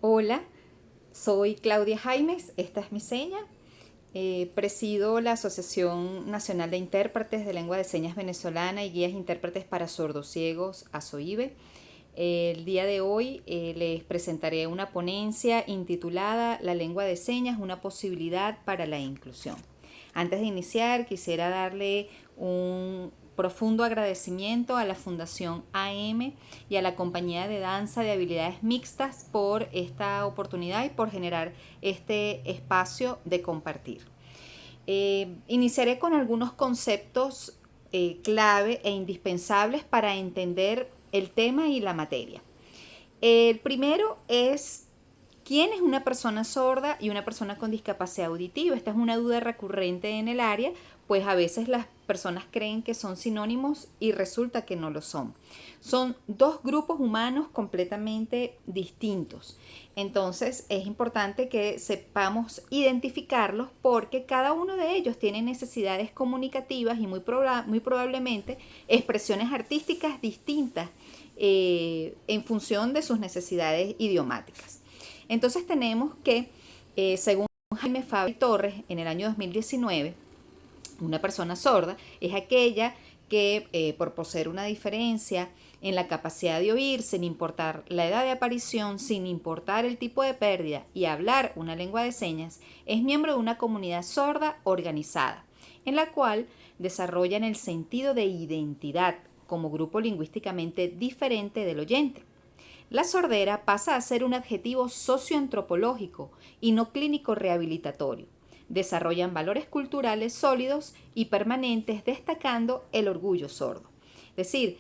Hola, soy Claudia Jaimes, esta es mi seña. Presido la Asociación Nacional de Intérpretes de Lengua de Señas Venezolana y Guías Intérpretes para Sordociegos, ASOIVE. El día de hoy les presentaré una ponencia intitulada La lengua de señas, una posibilidad para la inclusión. Antes de iniciar, quisiera darle un profundo agradecimiento a la Fundación AM y a la Compañía de Danza de Habilidades Mixtas por esta oportunidad y por generar este espacio de compartir. Iniciaré con algunos conceptos clave e indispensables para entender el tema y la materia. El primero es: ¿quién es una persona sorda y una persona con discapacidad auditiva? Esta es una duda recurrente en el área, pues a veces las personas creen que son sinónimos y resulta que no lo son. Son dos grupos humanos completamente distintos. Entonces es importante que sepamos identificarlos porque cada uno de ellos tiene necesidades comunicativas y muy probablemente expresiones artísticas distintas en función de sus necesidades idiomáticas. Entonces tenemos que, según Jaime Fabri Torres, en el año 2019, una persona sorda es aquella que, por poseer una diferencia en la capacidad de oír, sin importar la edad de aparición, sin importar el tipo de pérdida y hablar una lengua de señas, es miembro de una comunidad sorda organizada, en la cual desarrollan el sentido de identidad como grupo lingüísticamente diferente del oyente. La sordera pasa a ser un adjetivo socioantropológico y no clínico rehabilitatorio. Desarrollan valores culturales sólidos y permanentes, destacando el orgullo sordo. Es decir,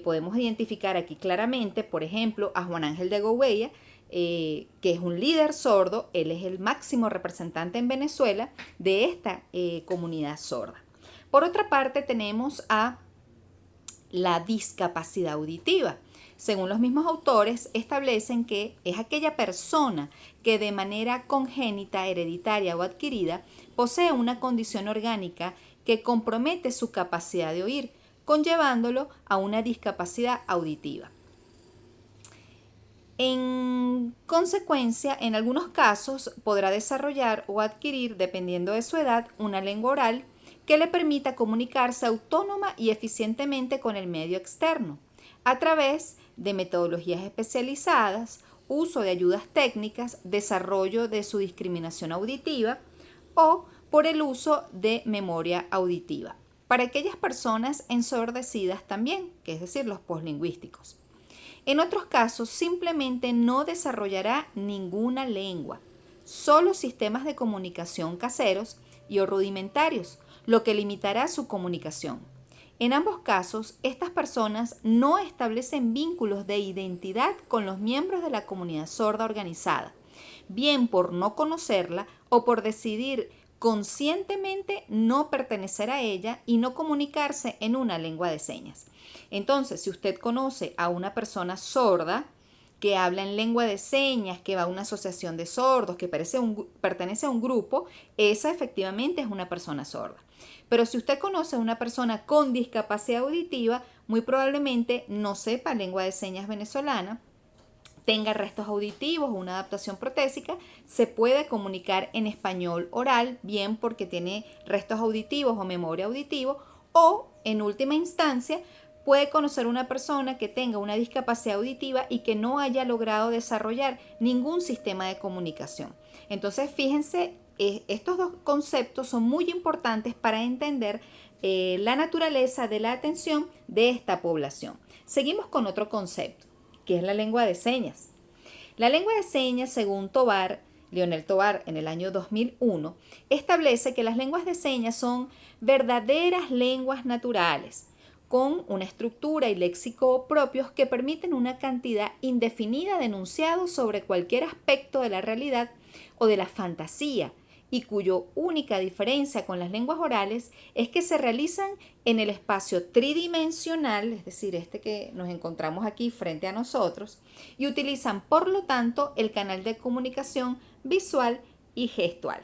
podemos identificar aquí claramente, por ejemplo, a Juan Ángel de Gouveia, que es un líder sordo. Él es el máximo representante en Venezuela de esta comunidad sorda. Por otra parte, tenemos a la discapacidad auditiva. Según los mismos autores, establecen que es aquella persona que de manera congénita, hereditaria o adquirida posee una condición orgánica que compromete su capacidad de oír, conllevándolo a una discapacidad auditiva. En consecuencia, en algunos casos podrá desarrollar o adquirir, dependiendo de su edad, una lengua oral que le permita comunicarse autónoma y eficientemente con el medio externo, a través de metodologías especializadas, uso de ayudas técnicas, desarrollo de su discriminación auditiva o por el uso de memoria auditiva. Para aquellas personas ensordecidas también, que es decir, los poslingüísticos. En otros casos, simplemente no desarrollará ninguna lengua, solo sistemas de comunicación caseros y o rudimentarios, lo que limitará su comunicación. En ambos casos, estas personas no establecen vínculos de identidad con los miembros de la comunidad sorda organizada, bien por no conocerla o por decidir conscientemente no pertenecer a ella y no comunicarse en una lengua de señas. Entonces, si usted conoce a una persona sorda que habla en lengua de señas, que va a una asociación de sordos, que pertenece a un grupo, esa efectivamente es una persona sorda. Pero si usted conoce a una persona con discapacidad auditiva, muy probablemente no sepa lengua de señas venezolana, tenga restos auditivos o una adaptación protésica, se puede comunicar en español oral, bien porque tiene restos auditivos o memoria auditivo, o en última instancia puede conocer una persona que tenga una discapacidad auditiva y que no haya logrado desarrollar ningún sistema de comunicación. Entonces, fíjense, estos dos conceptos son muy importantes para entender la naturaleza de la atención de esta población. Seguimos con otro concepto, que es la lengua de señas. La lengua de señas, según Leonel Tovar, en el año 2001, establece que las lenguas de señas son verdaderas lenguas naturales, con una estructura y léxico propios que permiten una cantidad indefinida de enunciados sobre cualquier aspecto de la realidad o de la fantasía, y cuyo única diferencia con las lenguas orales es que se realizan en el espacio tridimensional, es decir, este que nos encontramos aquí frente a nosotros, y utilizan por lo tanto el canal de comunicación visual y gestual.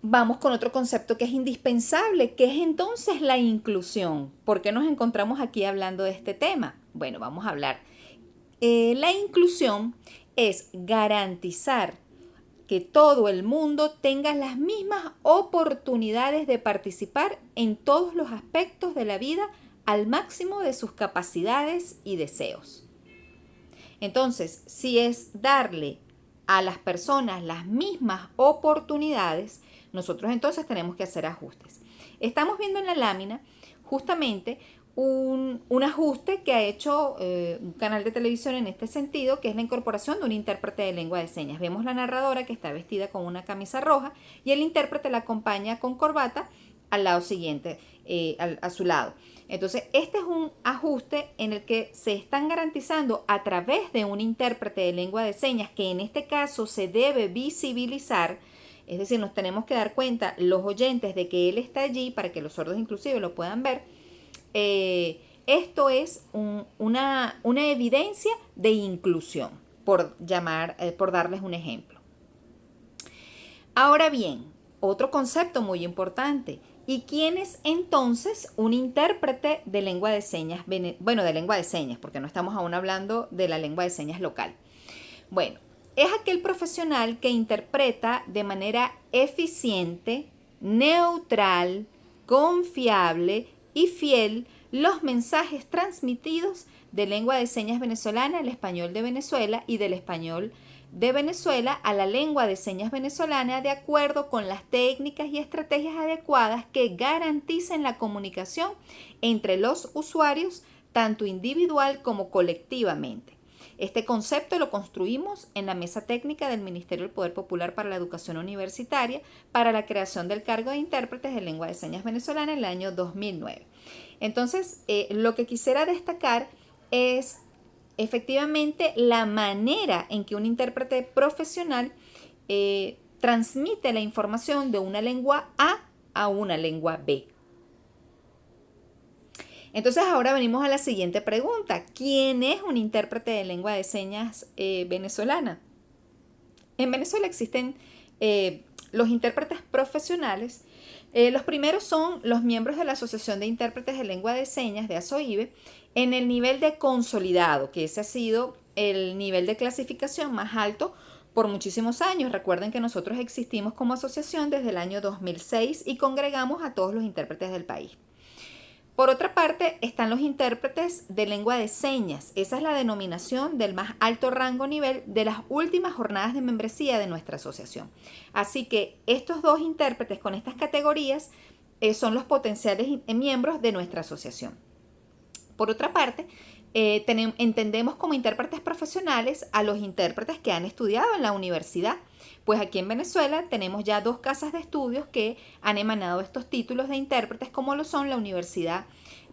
Vamos con otro concepto que es indispensable, que es entonces la inclusión. ¿Por qué nos encontramos aquí hablando de este tema? Bueno, vamos a hablar. La inclusión es garantizar que todo el mundo tenga las mismas oportunidades de participar en todos los aspectos de la vida al máximo de sus capacidades y deseos. Entonces, si es darle a las personas las mismas oportunidades, nosotros entonces tenemos que hacer ajustes. Estamos viendo en la lámina justamente un ajuste que ha hecho un canal de televisión en este sentido, que es la incorporación de un intérprete de lengua de señas. Vemos la narradora que está vestida con una camisa roja y el intérprete la acompaña con corbata al lado siguiente, a su lado. Entonces, este es un ajuste en el que se están garantizando a través de un intérprete de lengua de señas, que en este caso se debe visibilizar, es decir, nos tenemos que dar cuenta los oyentes de que él está allí para que los sordos inclusive lo puedan ver. Esto es una evidencia de inclusión, por darles un ejemplo. Ahora bien, otro concepto muy importante. ¿Y quién es entonces un intérprete de lengua de señas? Bueno, de lengua de señas, porque no estamos aún hablando de la lengua de señas local. Bueno, es aquel profesional que interpreta de manera eficiente, neutral, confiable y fiel los mensajes transmitidos de lengua de señas venezolana al español de Venezuela y del español de Venezuela a la lengua de señas venezolana, de acuerdo con las técnicas y estrategias adecuadas que garanticen la comunicación entre los usuarios, tanto individual como colectivamente. Este concepto lo construimos en la mesa técnica del Ministerio del Poder Popular para la Educación Universitaria para la creación del cargo de intérpretes de lengua de señas venezolana en el año 2009. Entonces, lo que quisiera destacar es efectivamente la manera en que un intérprete profesional transmite la información de una lengua a una lengua B. Entonces ahora venimos a la siguiente pregunta. ¿Quién es un intérprete de lengua de señas venezolana? En Venezuela existen los intérpretes profesionales. Los primeros son los miembros de la Asociación de Intérpretes de Lengua de Señas de ASOIBE en el nivel de consolidado, que ese ha sido el nivel de clasificación más alto por muchísimos años. Recuerden que nosotros existimos como asociación desde el año 2006 y congregamos a todos los intérpretes del país. Por otra parte, están los intérpretes de lengua de señas. Esa es la denominación del más alto rango nivel de las últimas jornadas de membresía de nuestra asociación. Así que estos dos intérpretes con estas categorías son los potenciales miembros de nuestra asociación. Por otra parte, entendemos como intérpretes profesionales a los intérpretes que han estudiado en la universidad. Pues aquí en Venezuela tenemos ya 2 casas de estudios que han emanado estos títulos de intérpretes, como lo son la Universidad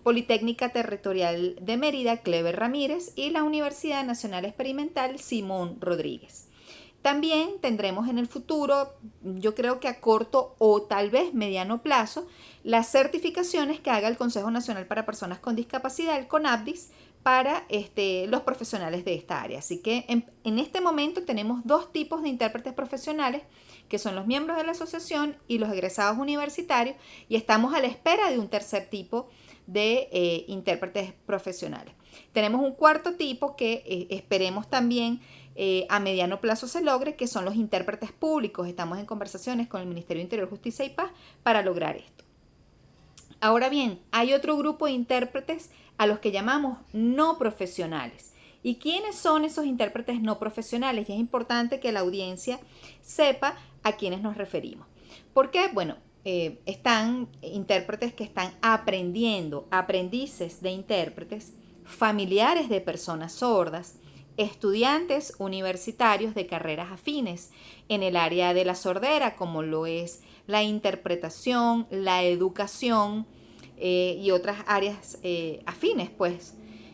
Politécnica Territorial de Mérida, Clever Ramírez, y la Universidad Nacional Experimental Simón Rodríguez. También tendremos en el futuro, yo creo que a corto o tal vez mediano plazo, las certificaciones que haga el Consejo Nacional para Personas con Discapacidad, el CONAPDIS, para los profesionales de esta área. Así que en este momento tenemos 2 tipos de intérpretes profesionales, que son los miembros de la asociación y los egresados universitarios, y estamos a la espera de un tercer tipo de intérpretes profesionales. Tenemos un cuarto tipo que esperemos también a mediano plazo se logre, que son los intérpretes públicos. Estamos en conversaciones con el Ministerio de Interior, Justicia y Paz para lograr esto. Ahora bien, hay otro grupo de intérpretes a los que llamamos no profesionales. ¿Y quiénes son esos intérpretes no profesionales? Y es importante que la audiencia sepa a quiénes nos referimos. ¿Por qué? Bueno, están intérpretes que están aprendiendo, aprendices de intérpretes, familiares de personas sordas, estudiantes universitarios de carreras afines en el área de la sordera, como lo es la interpretación, la educación y otras áreas afines, pues,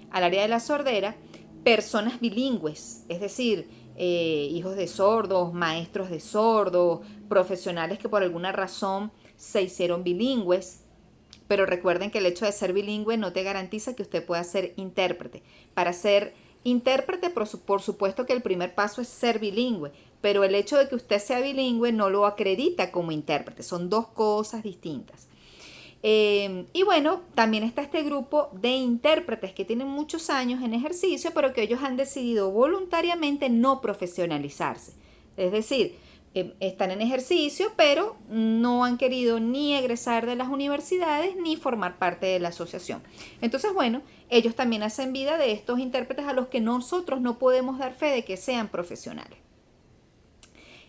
al área de la sordera, personas bilingües, es decir, hijos de sordos, maestros de sordos, profesionales que por alguna razón se hicieron bilingües. Pero recuerden que el hecho de ser bilingüe no te garantiza que usted pueda ser intérprete. Para ser intérprete, por supuesto que el primer paso es ser bilingüe, pero el hecho de que usted sea bilingüe no lo acredita como intérprete. Son 2 cosas distintas. Y bueno, también está este grupo de intérpretes que tienen muchos años en ejercicio, pero que ellos han decidido voluntariamente no profesionalizarse. Es decir, están en ejercicio, pero no han querido ni egresar de las universidades ni formar parte de la asociación. Entonces, bueno, ellos también hacen vida de estos intérpretes a los que nosotros no podemos dar fe de que sean profesionales.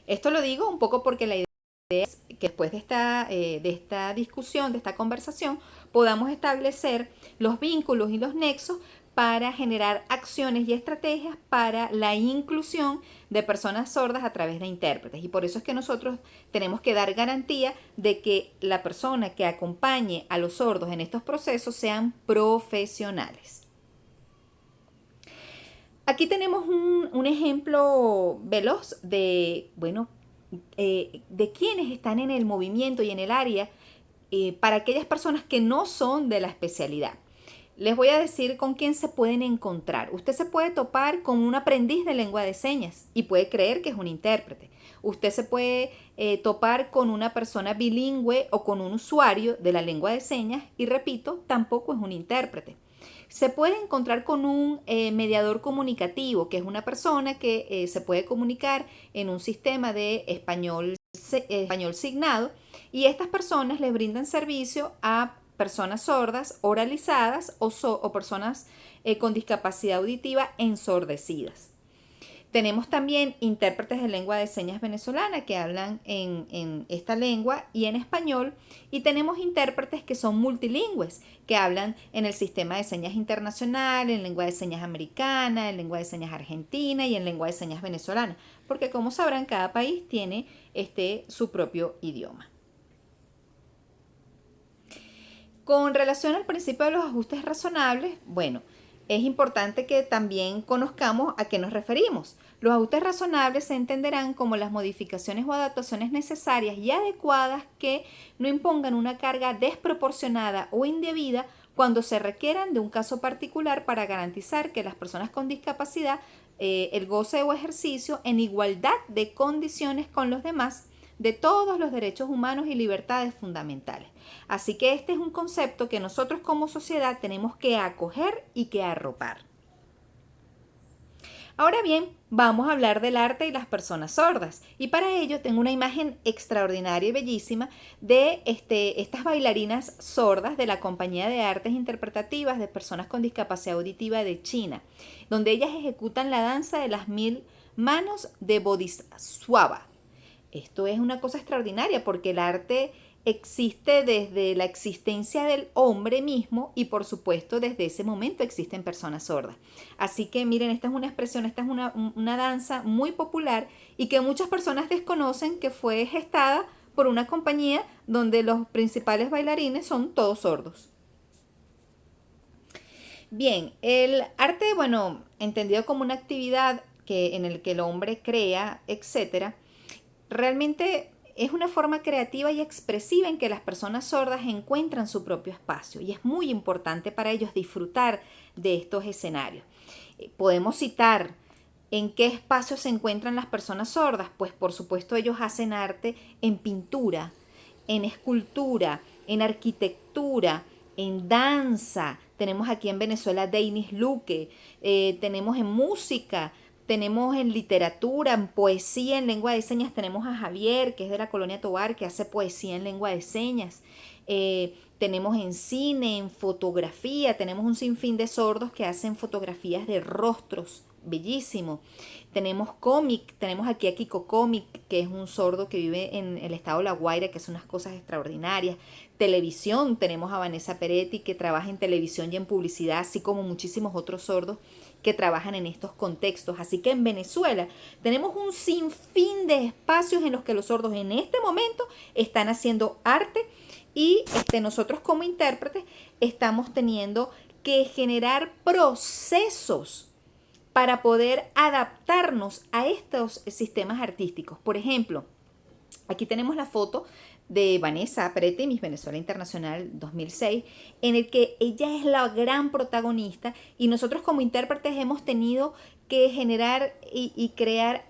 Esto lo digo un poco porque la idea es que después de esta discusión, de esta conversación, podamos establecer los vínculos y los nexos para generar acciones y estrategias para la inclusión de personas sordas a través de intérpretes. Y por eso es que nosotros tenemos que dar garantía de que la persona que acompañe a los sordos en estos procesos sean profesionales. Aquí tenemos un ejemplo veloz de, bueno, de quienes están en el movimiento y en el área para aquellas personas que no son de la especialidad. Les voy a decir con quién se pueden encontrar. Usted se puede topar con un aprendiz de lengua de señas y puede creer que es un intérprete. Usted se puede topar con una persona bilingüe o con un usuario de la lengua de señas y repito, tampoco es un intérprete. Se puede encontrar con un mediador comunicativo, que es una persona que se puede comunicar en un sistema de español signado y estas personas les brindan servicio a personas sordas oralizadas o personas con discapacidad auditiva ensordecidas. Tenemos también intérpretes de lengua de señas venezolana que hablan en esta lengua y en español, y tenemos intérpretes que son multilingües, que hablan en el sistema de señas internacional, en lengua de señas americana, en lengua de señas argentina y en lengua de señas venezolana, porque como sabrán, cada país tiene su propio idioma. Con relación al principio de los ajustes razonables, bueno, es importante que también conozcamos a qué nos referimos. Los ajustes razonables se entenderán como las modificaciones o adaptaciones necesarias y adecuadas que no impongan una carga desproporcionada o indebida cuando se requieran de un caso particular para garantizar que las personas con discapacidad el goce o ejercicio en igualdad de condiciones con los demás de todos los derechos humanos y libertades fundamentales. Así que este es un concepto que nosotros como sociedad tenemos que acoger y que arropar. Ahora bien, vamos a hablar del arte y las personas sordas. Y para ello tengo una imagen extraordinaria y bellísima de estas bailarinas sordas de la Compañía de Artes Interpretativas de Personas con Discapacidad Auditiva de China, donde ellas ejecutan la danza de las 1000 manos de Bodhisattva. Esto es una cosa extraordinaria porque el arte existe desde la existencia del hombre mismo y por supuesto desde ese momento existen personas sordas. Así que miren, esta es una expresión, esta es una danza muy popular y que muchas personas desconocen que fue gestada por una compañía donde los principales bailarines son todos sordos. Bien, el arte, bueno, entendido como una actividad en el que el hombre crea, etcétera, realmente es una forma creativa y expresiva en que las personas sordas encuentran su propio espacio y es muy importante para ellos disfrutar de estos escenarios. Podemos citar en qué espacios se encuentran las personas sordas, pues por supuesto ellos hacen arte en pintura, en escultura, en arquitectura, en danza. Tenemos aquí en Venezuela Denis Luque, tenemos en música, tenemos en literatura, en poesía, en lengua de señas, tenemos a Javier, que es de la Colonia Tovar, que hace poesía en lengua de señas. Tenemos en cine, en fotografía, tenemos un sinfín de sordos que hacen fotografías de rostros, bellísimo. Tenemos cómic, tenemos aquí a Kiko Cómic, que es un sordo que vive en el estado de La Guaira, que hace unas cosas extraordinarias. Televisión, tenemos a Vanessa Peretti, que trabaja en televisión y en publicidad, así como muchísimos otros sordos que trabajan en estos contextos. Así que en Venezuela tenemos un sinfín de espacios en los que los sordos en este momento están haciendo arte y nosotros como intérpretes estamos teniendo que generar procesos para poder adaptarnos a estos sistemas artísticos. Por ejemplo, aquí tenemos la foto de Vanessa Prete, Miss Venezuela Internacional 2006, en el que ella es la gran protagonista y nosotros como intérpretes hemos tenido que generar y crear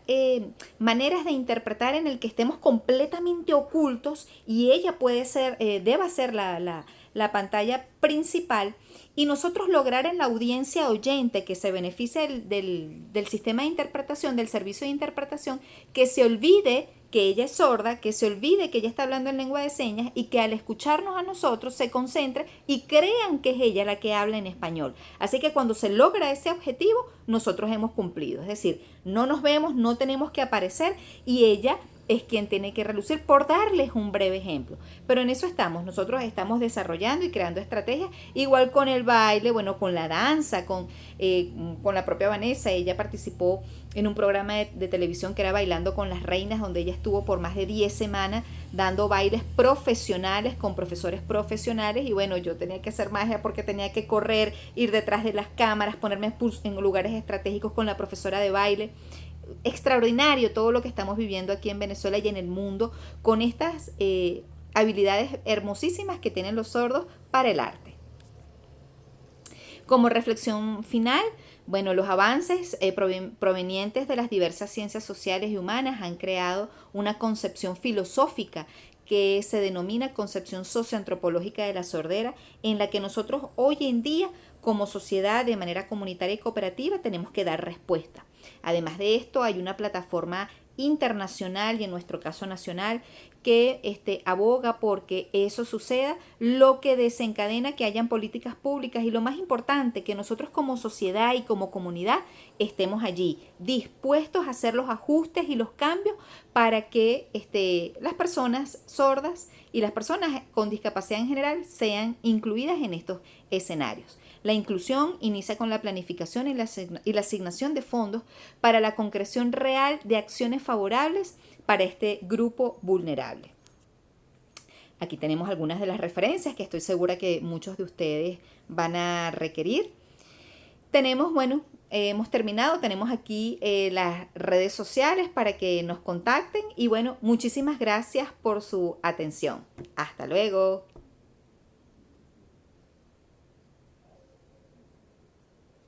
maneras de interpretar en el que estemos completamente ocultos y ella puede ser, deba ser la pantalla principal y nosotros lograr en la audiencia oyente que se beneficie del sistema de interpretación, del servicio de interpretación, que se olvide que ella es sorda, que se olvide que ella está hablando en lengua de señas y que al escucharnos a nosotros se concentre y crean que es ella la que habla en español. Así que cuando se logra ese objetivo, nosotros hemos cumplido. Es decir, no nos vemos, no tenemos que aparecer y ella es quien tiene que relucir por darles un breve ejemplo. Pero en eso estamos, nosotros estamos desarrollando y creando estrategias, igual con el baile, bueno, con la danza, con la propia Vanessa. Ella participó en un programa de televisión que era Bailando con las Reinas, donde ella estuvo por más de 10 semanas dando bailes profesionales con profesores profesionales y bueno, yo tenía que hacer magia porque tenía que correr, ir detrás de las cámaras, ponerme en lugares estratégicos con la profesora de baile. Extraordinario todo lo que estamos viviendo aquí en Venezuela y en el mundo con estas habilidades hermosísimas que tienen los sordos para el arte. Como reflexión final, bueno, los avances provenientes de las diversas ciencias sociales y humanas han creado una concepción filosófica que se denomina concepción socioantropológica de la sordera, en la que nosotros hoy en día como sociedad de manera comunitaria y cooperativa tenemos que dar respuesta. Además de esto, hay una plataforma internacional y en nuestro caso nacional que aboga porque eso suceda, lo que desencadena que hayan políticas públicas y lo más importante, que nosotros como sociedad y como comunidad estemos allí dispuestos a hacer los ajustes y los cambios para que las personas sordas y las personas con discapacidad en general sean incluidas en estos escenarios. La inclusión inicia con la planificación y la asignación de fondos para la concreción real de acciones favorables para este grupo vulnerable. Aquí tenemos algunas de las referencias que estoy segura que muchos de ustedes van a requerir. Tenemos, bueno, hemos terminado, tenemos aquí las redes sociales para que nos contacten y bueno, muchísimas gracias por su atención. Hasta luego.